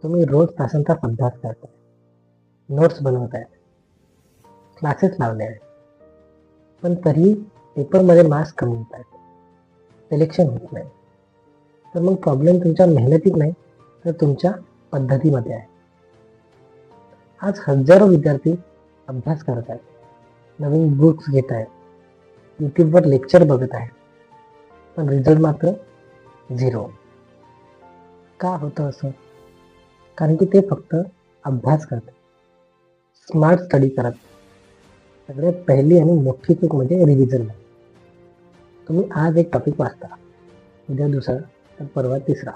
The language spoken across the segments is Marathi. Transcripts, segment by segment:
तुम्ही रोज तासंतास अभ्यास करताय, नोट्स बनवताय, क्लासेस लावले आहेत, पण तरीही पेपरमध्ये मार्क्स कमी येत आहेत, सिलेक्शन होत नाही. तर मग प्रॉब्लेम तुमच्या मेहनतीत नाही, तर तुमच्या पद्धतीमध्ये आहे. आज हजारो विद्यार्थी अभ्यास करत आहेत, नवीन बुक्स घेत आहेत, यूट्यूबवर लेक्चर बघत आहेत, पण रिझल्ट मात्र झिरो. का होतं असं? कारण की ते फक्त अभ्यास करतात, स्मार्ट स्टडी करत. सगळ्यात पहिली आणि मोठी चूक म्हणजे रिव्हिजन नाही. तुम्ही आज एक टॉपिक वाचता, उद्या दुसरा, तर परवा तिसरा,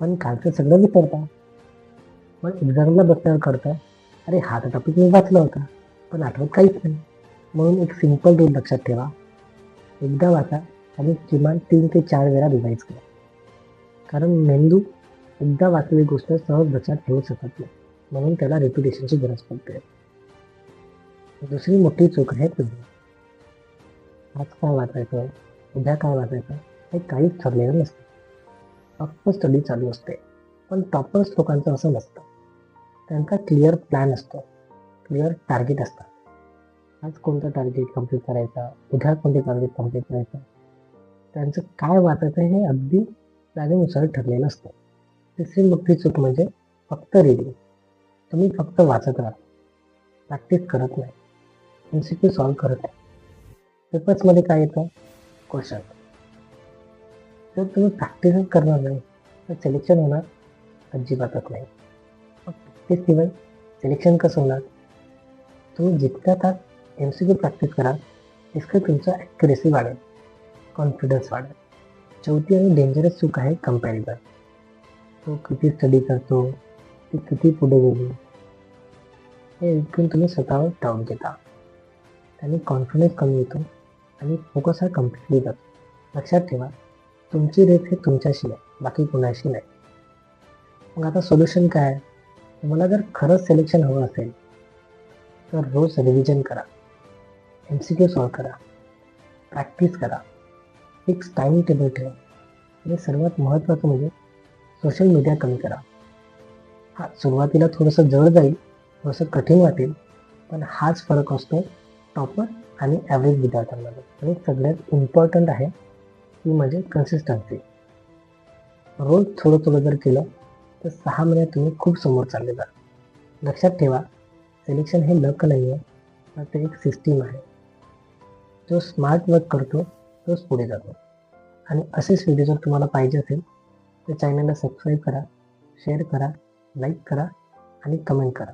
पण कालचं सगळं विसरता. पण एक्झामला बसल्यावर करता, अरे हा तर टॉपिक मी वाचला होता, पण आठवत काहीच नाही. म्हणून एक सिंपल रूल लक्षात ठेवा, एकदा वाचा आणि किमान 3 ते 4 वेळा रिवाईज करा. कारण मेंदू एकदा वाचलेली गोष्ट सहज लक्षात ठेवू शकत नाही, म्हणून त्याला रिपिटेशनची गरज पडते. दुसरी मोठी चूक आहे तुम्ही आज काय वाचायचं, उद्या काय वाचायचं हे काहीच ठरलेलं नसतं. फक्त स्टडी चालू असते. पण टॉपर्स लोकांचं असं नसतं. त्यांचा क्लिअर प्लॅन असतो, क्लिअर टार्गेट असतात. आज कोणतं टार्गेट कम्प्लीट करायचा, उद्या कोणते टार्गेट कम्प्लीट करायचं, त्यांचं काय वाचायचं हे अगदी प्लॅनिंगनुसार ठरलेलं असतं. तिसरी मोठी चूक म्हणजे फक्त रीडिंग. तुम्ही फक्त वाचत राहा, प्रॅक्टिस करत नाही, MCQ सॉल्व्ह करत नाही. पेपर्समध्ये काय येतं? क्वेश्चन. जर तुम्ही प्रॅक्टिसच करणार नाही तर सिलेक्शन होणार अजिबातच नाही. मग प्रॅक्टिसशिवाय सिलेक्शन कसं होणार? तुम्ही जितक्या तास MCQ प्रॅक्टिस कराल तितकं तुमचं ॲक्युरेसी वाढेल, कॉन्फिडन्स वाढेल. चौथी आणि डेंजरस चूक आहे कम्पॅरिझन. तो किती स्टडी करतो, ती किती पुढे गेली, हे ऐकून तुम्ही स्वतःवर डाऊट घेता. त्याने कॉन्फिडन्स कमी होतो आणि फोकस हा कम्प्लिटली जातो. लक्षात ठेवा, तुमची रेस हे तुमच्याशी आहे, बाकी कोणाशी नाही. मग आता सोल्युशन काय आहे? तुम्हाला जर खरंच सिलेक्शन हवं असेल तर रोज रिव्हिजन करा, MCQ सॉल्व्ह करा, प्रॅक्टिस करा, फिक्स टाईम टेबल ठेवा आणि सर्वात महत्त्वाचं म्हणजे सोशल मीडिया कमी करा. हा सुरुवातीला थोडंसं जड जाईल, थोडंसं कठीण वाटेल, पण हाच फरक असतो टॉपर आणि ॲव्हरेज विद्यार्थ्यांमध्ये. आणि सगळ्यात इम्पॉर्टंट आहे ती म्हणजे कन्सिस्टन्सी. रोज थोडं थोडं जर केलं तर 6 महिन्यात तुम्ही खूप समोर चालले जाल. लक्षात ठेवा, सिलेक्शन हे लक नाही आहे, तर ते एक सिस्टीम आहे. जो स्मार्ट वर्क करतो तोच पुढे जातो. आणि असेच व्हिडिओ जर तुम्हाला पाहिजे असेल तर चॅनलला सबस्क्राईब करा, शेअर करा, लाईक करा आणि कमेंट करा.